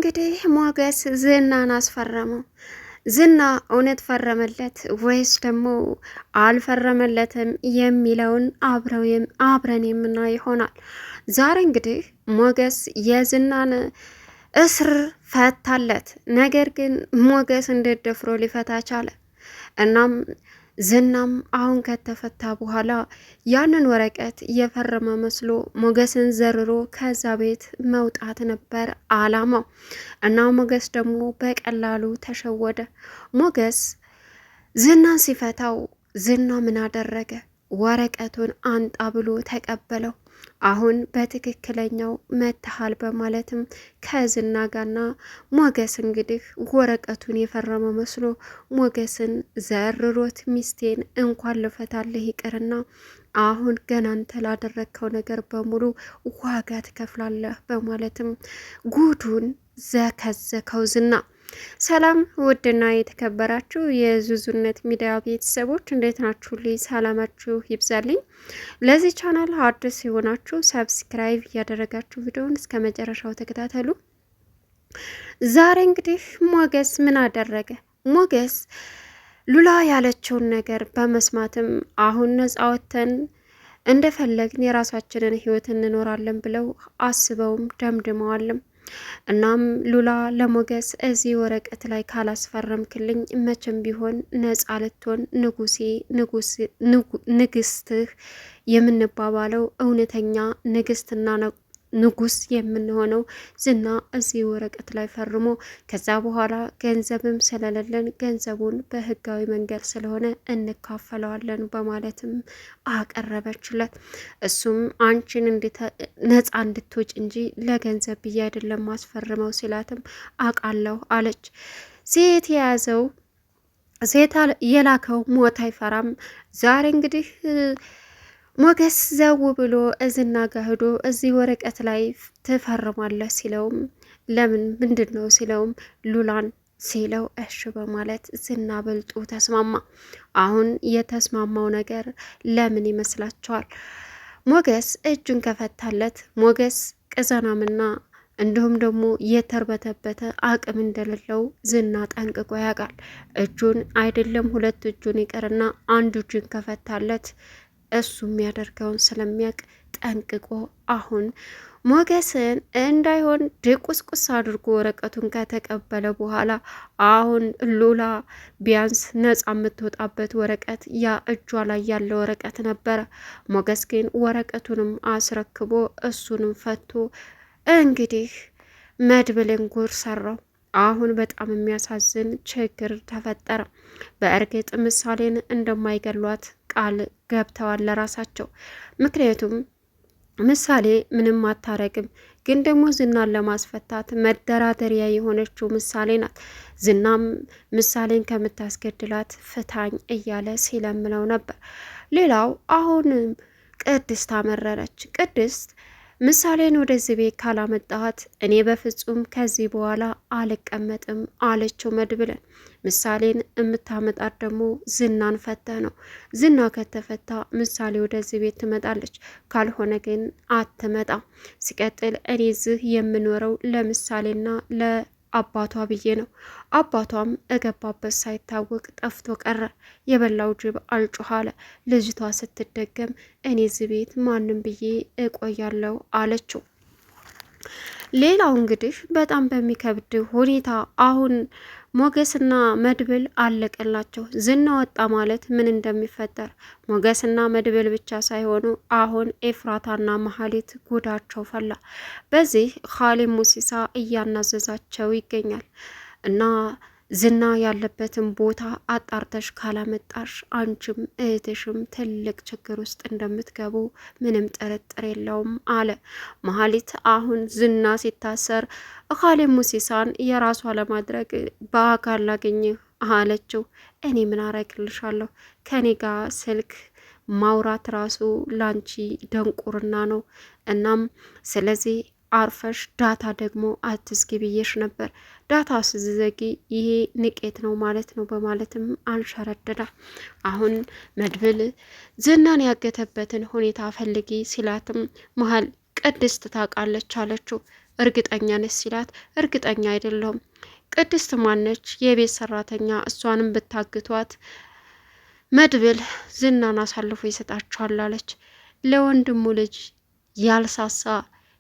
እንግዲህ ሞገስ ዝናን አስፈረመው። ዝና እውነት ፈረመለት ወይስ ደግሞ አልፈረመለትም የሚለውን አብረን የምናየው ይሆናል። ዛሬ እንግዲህ ሞገስ የዝናን እስር ፈታለት። ነገር ግን ሞገስ እንዴት ደፍሮ ሊፈታ ቻለ? እናም ዝናም አሁን ከተፈታ በኋላ ያንን ወረቀት የፈረመ መስሎ ሞገስን ዘርሮ ከዛ ቤት መውጣት ነበር አላማው። እና ሞገስ ደግሞ በቀላሉ ተሸወደ። ሞገስ ዝናን ሲፈታው ዝና ምን አደረገ? ወረቀቱን አንጣ ብሎ ተቀበለው። አሁን በትክክለኛው መተሃል በማለትም ከዝና ጋርና ሞገስ እንግዲህ ወረቀቱን የፈረመ መስሎ ሞገስን ዘርሮት ሚስቴን እንኳን ልፈታልህ ይቅርና አሁን ገና አንተ ላደረግከው ነገር በሙሉ ዋጋ ትከፍላለህ በማለትም ጉዱን ዘከዘከው ዝና። ሰላም ውድና የተከበራችሁ የዙዙነት ሚዲያ ቤተሰቦች እንዴት ናችሁ? ልይ ሰላማችሁ ይብዛልኝ። ለዚህ ቻናል አዲስ የሆናችሁ ሰብስክራይብ እያደረጋችሁ ቪዲዮውን እስከ መጨረሻው ተከታተሉ። ዛሬ እንግዲህ ሞገስ ምን አደረገ? ሞገስ ሉላ ያለችውን ነገር በመስማትም አሁን ነፃ ወጥተን እንደፈለግን የራሳችንን ህይወት እንኖራለን ብለው አስበውም ደምድመዋልም። እናም ሉላ ለሞገስ እዚህ ወረቀት ላይ ካላስፈረምክልኝ መቼም ቢሆን ነፃ ልትሆን ንግስትህ የምንባባለው እውነተኛ ንግስትና ንጉስ የምንሆነው ዝና እዚህ ወረቀት ላይ ፈርሞ ከዛ በኋላ ገንዘብም ስለሌለን ገንዘቡን በህጋዊ መንገድ ስለሆነ እንካፈለዋለን በማለትም አቀረበችለት። እሱም አንቺን ነፃ እንድትወጭ እንጂ ለገንዘብ ብዬ አይደለም ማስፈርመው ሲላትም አውቃለሁ አለች። ሴት የያዘው ሴት የላከው ሞት አይፈራም። ዛሬ እንግዲህ ሞገስ ዘው ብሎ እዝና ጋር ሄዶ እዚህ ወረቀት ላይ ትፈርማለህ ሲለውም ለምን ምንድን ነው ሲለውም ሉላን ሲለው እሺ በማለት ዝና በልጡ ተስማማ። አሁን የተስማማው ነገር ለምን ይመስላችኋል? ሞገስ እጁን ከፈታለት ሞገስ ቅዘናምና እንዲሁም ደግሞ የተርበተበተ አቅም እንደሌለው ዝና ጠንቅቆ ያውቃል። እጁን አይደለም ሁለት እጁን ይቅርና አንዱ እጁን ከፈታለት እሱ የሚያደርገውን ስለሚያውቅ ጠንቅቆ አሁን ሞገስን እንዳይሆን ድቁስቁስ አድርጎ ወረቀቱን ከተቀበለ በኋላ አሁን ሉላ ቢያንስ ነፃ የምትወጣበት ወረቀት ያ እጇ ላይ ያለ ወረቀት ነበረ። ሞገስ ግን ወረቀቱንም አስረክቦ እሱንም ፈቶ እንግዲህ መድብልን ጉር ሰራው። አሁን በጣም የሚያሳዝን ችግር ተፈጠረ። በእርግጥ ምሳሌን እንደማይገሏት ቃል ገብተዋል ለራሳቸው። ምክንያቱም ምሳሌ ምንም አታረግም፣ ግን ደግሞ ዝናን ለማስፈታት መደራደሪያ የሆነችው ምሳሌ ናት። ዝናም ምሳሌን ከምታስገድላት ፍታኝ እያለ ሲለምነው ነበር። ሌላው አሁን ቅድስት አመረረች። ቅድስት ምሳሌን ወደዚህ ቤት ካላመጣኋት እኔ በፍጹም ከዚህ በኋላ አልቀመጥም አለችው መድብለን። ምሳሌን የምታመጣት ደግሞ ዝናን ፈተህ ነው። ዝና ከተፈታ ምሳሌ ወደዚህ ቤት ትመጣለች፣ ካልሆነ ግን አትመጣም። ሲቀጥል እኔ እዚህ የምኖረው ለምሳሌና ለአባቷ ብዬ ነው። አባቷም እገባበት ሳይታወቅ ጠፍቶ ቀረ። የበላው ጅብ አልጮህ አለ። ልጅቷ ስትደገም እኔ እዚህ ቤት ማንም ብዬ እቆያለሁ አለችው። ሌላው እንግዲህ በጣም በሚከብድ ሁኔታ አሁን ሞገስና መድብል አለቀላቸው። ዝና ወጣ ማለት ምን እንደሚፈጠር ሞገስና መድብል ብቻ ሳይሆኑ አሁን ኤፍራታና መሀሊት ጉዳቸው ፈላ። በዚህ ኻሊብ ሙሲሳ እያናዘዛቸው ይገኛል። እና ዝና ያለበትን ቦታ አጣርተሽ ካላመጣሽ አንቺም እህትሽም ትልቅ ችግር ውስጥ እንደምትገቡ ምንም ጥርጥር የለውም አለ። መሀሊት አሁን ዝና ሲታሰር ኻሊብ ሙሲሳን የራሷ ለማድረግ በአካል ላገኝህ አለችው። እኔ ምን አረግልሻለሁ? ከኔ ጋር ስልክ ማውራት ራሱ ላንቺ ደንቁርና ነው። እናም ስለዚህ አርፈሽ ዳታ ደግሞ አትዝጊ ብዬሽ ነበር። ዳታ ስዘጊ ይሄ ንቄት ነው ማለት ነው በማለትም አንሸረደዳ። አሁን መድብል ዝናን ያገተበትን ሁኔታ ፈልጊ ሲላትም መሀል ቅድስት ታውቃለች አለችው። እርግጠኛ ነች ሲላት እርግጠኛ አይደለሁም። ቅድስት ማነች? የቤት ሰራተኛ፣ እሷንም ብታግቷት መድብል ዝናን አሳልፎ ይሰጣችኋል አለች። ለወንድሙ ልጅ ያልሳሳ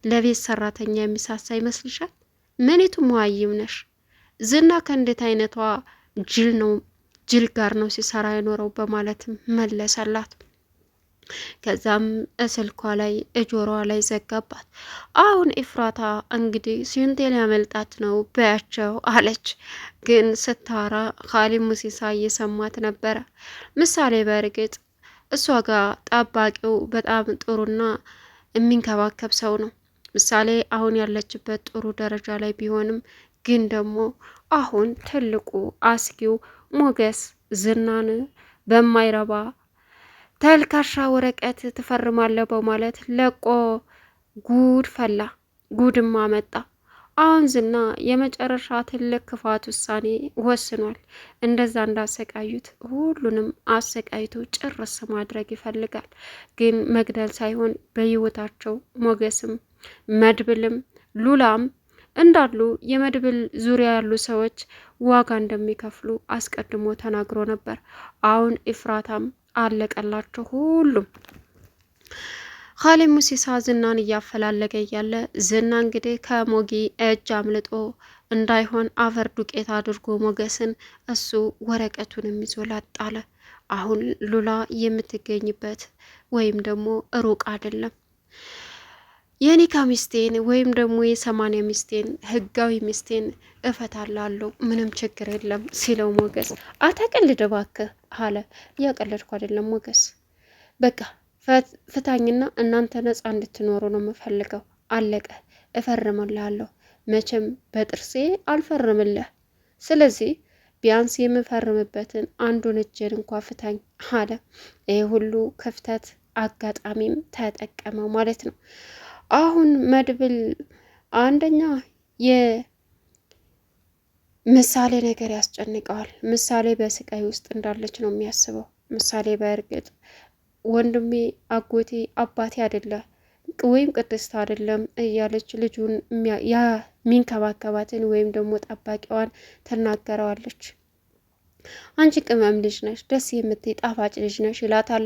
ለቤት ሰራተኛ የሚሳሳ ይመስልሻል? ምኒቱ መሀይም ነሽ። ዝና ከእንዴት አይነቷ ጅል ጋር ነው ሲሰራ የኖረው በማለትም መለሰላት። ከዛም ስልኳ ላይ እጆሮዋ ላይ ዘጋባት። አሁን ኤፍራታ እንግዲህ ሲንቴ ሊያመልጣት ነው በያቸው አለች። ግን ስታራ ካሊብ ሙሲሳ እየሰማት ነበረ። ምሳሌ በእርግጥ እሷ ጋር ጠባቂው በጣም ጥሩና የሚንከባከብ ሰው ነው። ምሳሌ አሁን ያለችበት ጥሩ ደረጃ ላይ ቢሆንም ግን ደግሞ አሁን ትልቁ አስጊው ሞገስ ዝናን በማይረባ ተልካሻ ወረቀት ትፈርማለህ በማለት ለቆ ጉድ ፈላ። ጉድማ መጣ። አሁን ዝና የመጨረሻ ትልቅ ክፋት ውሳኔ ወስኗል። እንደዛ እንዳሰቃዩት ሁሉንም አሰቃይቶ ጭርስ ማድረግ ይፈልጋል። ግን መግደል ሳይሆን በህይወታቸው ሞገስም መድብልም ሉላም እንዳሉ የመድብል ዙሪያ ያሉ ሰዎች ዋጋ እንደሚከፍሉ አስቀድሞ ተናግሮ ነበር። አሁን ኢፍራታም አለቀላቸው ሁሉም። ካሊብ ሙሲሳ ዝናን እያፈላለገ እያለ ዝና እንግዲህ ከሞጊ እጅ አምልጦ እንዳይሆን አፈር ዱቄት አድርጎ ሞገስን እሱ ወረቀቱንም ይዞ ላጣለ። አሁን ሉላ የምትገኝበት ወይም ደግሞ ሩቅ አይደለም። የኒካ ሚስቴን ወይም ደግሞ የ80 ሚስቴን ህጋዊ ሚስቴን እፈታላለሁ ምንም ችግር የለም ሲለው ሞገስ አታቀልድ እባክህ አለ። እያቀለድኩ አይደለም ሞገስ፣ በቃ ፍታኝና እናንተ ነጻ እንድትኖሩ ነው የምፈልገው። አለቀ። እፈርምልሃለሁ። መቼም በጥርሴ አልፈርምልህ። ስለዚህ ቢያንስ የምፈርምበትን አንዱን እጄን እንኳ ፍታኝ አለ። ይህ ሁሉ ክፍተት አጋጣሚም ተጠቀመው ማለት ነው። አሁን መድብል አንደኛ የምሳሌ ነገር ያስጨንቀዋል። ምሳሌ በስቃይ ውስጥ እንዳለች ነው የሚያስበው። ምሳሌ በእርግጥ ወንድሜ፣ አጎቴ፣ አባቴ አይደለ ወይም ቅድስት አይደለም እያለች ልጁን የሚንከባከባትን ወይም ደግሞ ጠባቂዋን ትናገረዋለች። አንቺ ቅመም ልጅ ነሽ፣ ደስ የምትይ ጣፋጭ ልጅ ነሽ ይላታል።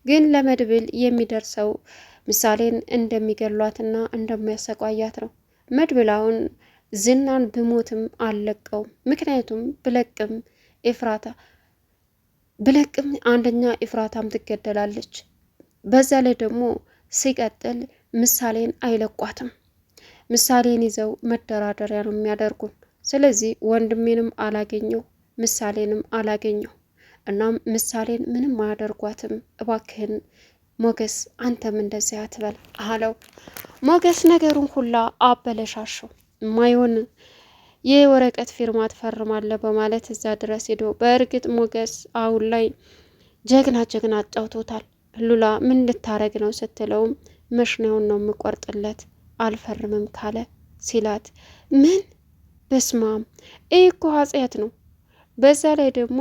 ግን ለመድብል የሚደርሰው ምሳሌን እንደሚገሏትና እንደሚያሰቃያት ነው። መድብል አሁን ዝናን ብሞትም አልለቀውም። ምክንያቱም ብለቅም አንደኛ ኤፍራታም ትገደላለች። በዛ ላይ ደግሞ ሲቀጥል ምሳሌን አይለቋትም። ምሳሌን ይዘው መደራደሪያ ነው የሚያደርጉን። ስለዚህ ወንድሜንም አላገኘው ምሳሌንም አላገኘው። እናም ምሳሌን ምንም አያደርጓትም። እባክህን ሞገስ አንተም እንደዚያ አትበል አለው። ሞገስ ነገሩን ሁላ አበለሻሸው። ማይሆን የወረቀት ፊርማ ትፈርማለህ በማለት እዛ ድረስ ሄዶ፣ በእርግጥ ሞገስ አሁን ላይ ጀግና አጫውቶታል። ሉላ ምን ልታረግ ነው ስትለውም መሽናውን ነው የምቆርጥለት አልፈርምም ካለ ሲላት፣ ምን በስማም ይህ እኮ ኃጢአት ነው። በዛ ላይ ደግሞ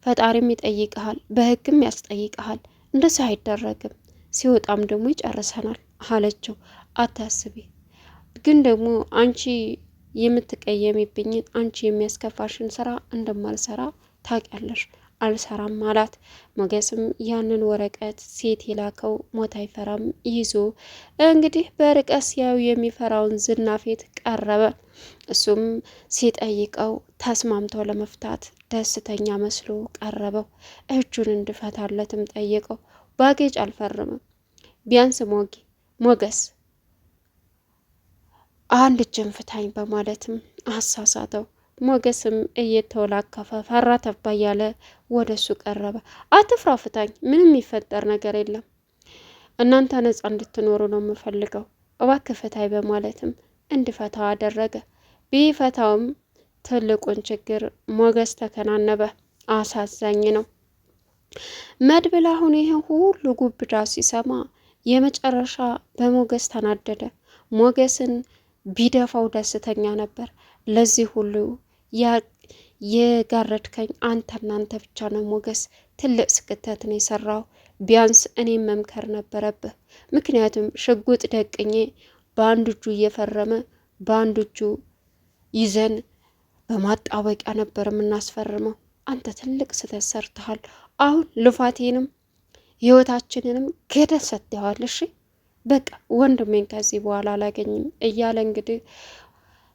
ፈጣሪም ይጠይቀሃል፣ በህግም ያስጠይቀሃል። እንደዚህ አይደረግም። ሲወጣም ደግሞ ይጨርሰናል አለችው። አታስቢ፣ ግን ደግሞ አንቺ የምትቀየሚብኝን አንቺ የሚያስከፋሽን ስራ እንደማልሰራ ታውቂያለሽ። አልሰራም አላት። ሞገስም ያንን ወረቀት ሴት የላከው ሞት አይፈራም ይዞ እንግዲህ በርቀት ሲያዩ የሚፈራውን ዝና ፊት ቀረበ። እሱም ሲጠይቀው ተስማምተው ለመፍታት ደስተኛ መስሎ ቀረበው። እጁን እንድፈታለትም ጠየቀው። ባጌጭ አልፈርምም፣ ቢያንስ ሞገስ አንድ እጅን ፍታኝ በማለትም አሳሳተው። ሞገስም እየተወላከፈ ፈራ ተባ እያለ ወደ እሱ ቀረበ። አትፍራ፣ ፍታኝ፣ ምንም የሚፈጠር ነገር የለም። እናንተ ነጻ እንድትኖሩ ነው የምፈልገው፣ እባክህ ፍታኝ በማለትም እንዲፈታ አደረገ። ቢፈታውም ትልቁን ችግር ሞገስ ተከናነበ። አሳዛኝ ነው። መድብል አሁን ይህን ሁሉ ጉብዳ ሲሰማ የመጨረሻ በሞገስ ተናደደ። ሞገስን ቢደፋው ደስተኛ ነበር። ለዚህ ሁሉ የጋረድከኝ አንተ ብቻ ነው ሞገስ፣ ትልቅ ስህተት ነው የሰራው። ቢያንስ እኔም መምከር ነበረብህ። ምክንያቱም ሽጉጥ ደቅኜ በአንድ እጁ እየፈረመ በአንድ እጁ ይዘን በማጣበቂያ ነበር የምናስፈርመው። አንተ ትልቅ ስህተት ሰርተሃል። አሁን ልፋቴንም ህይወታችንንም ገደል ሰጥተዋል። እሺ በቃ ወንድሜን ከዚህ በኋላ አላገኝም እያለ እንግዲህ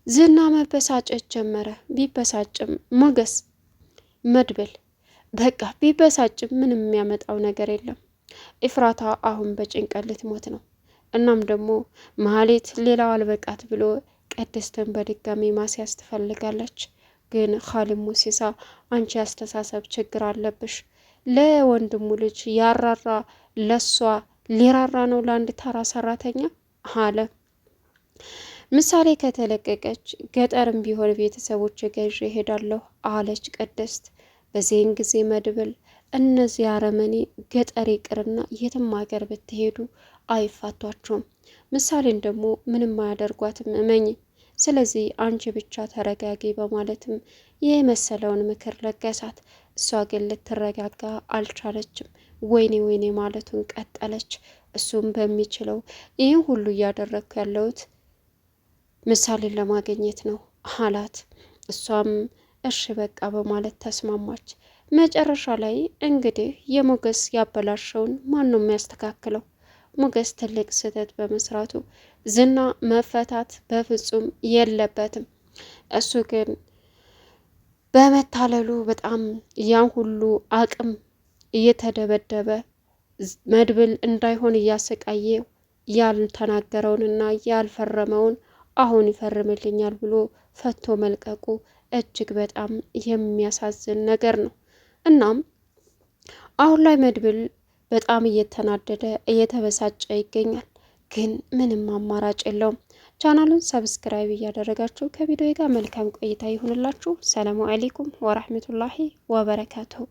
ዝና መበሳጨት ጀመረ። ቢበሳጭም ሞገስ መድብል በቃ ቢበሳጭም ምንም የሚያመጣው ነገር የለም። ኤፍራታ አሁን በጭንቀት ልትሞት ነው። እናም ደግሞ መሀሌት ሌላው አልበቃት ብሎ ቅድስትን በድጋሚ ማስያዝ ትፈልጋለች። ግን ኻሊብ ሙሲሳ አንቺ አስተሳሰብ ችግር አለብሽ። ለወንድሙ ልጅ ያራራ ለሷ ሊራራ ነው ለአንድ ተራ ሰራተኛ አለ። ምሳሌ ከተለቀቀች ገጠርም ቢሆን ቤተሰቦች ገዥ እሄዳለሁ አለች ቅድስት። በዚህን ጊዜ መድብል እነዚህ አረመኔ ገጠር ይቅርና የትም ሀገር ብትሄዱ አይፋቷቸውም። ምሳሌን ደግሞ ምንም አያደርጓትም እመኝ። ስለዚህ አንቺ ብቻ ተረጋጊ በማለትም የመሰለውን ምክር ለገሳት። እሷ ግን ልትረጋጋ አልቻለችም። ወይኔ ወይኔ ማለቱን ቀጠለች። እሱም በሚችለው ይህን ሁሉ እያደረግኩ ያለሁት ምሳሌን ለማግኘት ነው አላት። እሷም እሺ በቃ በማለት ተስማማች። መጨረሻ ላይ እንግዲህ የሞገስ ያበላሸውን ማን ነው የሚያስተካክለው? ሞገስ ትልቅ ስህተት በመስራቱ ዝና መፈታት በፍጹም የለበትም። እሱ ግን በመታለሉ በጣም ያን ሁሉ አቅም እየተደበደበ መድብል እንዳይሆን እያሰቃየ ያልተናገረውንና ያልፈረመውን አሁን ይፈርምልኛል ብሎ ፈቶ መልቀቁ እጅግ በጣም የሚያሳዝን ነገር ነው። እናም አሁን ላይ መድብል በጣም እየተናደደ እየተበሳጨ ይገኛል። ግን ምንም አማራጭ የለውም። ቻናሉን ሰብስክራይብ እያደረጋችሁ ከቪዲዮ ጋር መልካም ቆይታ ይሁንላችሁ። ሰላሙ አለይኩም ወራህመቱላሂ ወበረካቱሁ።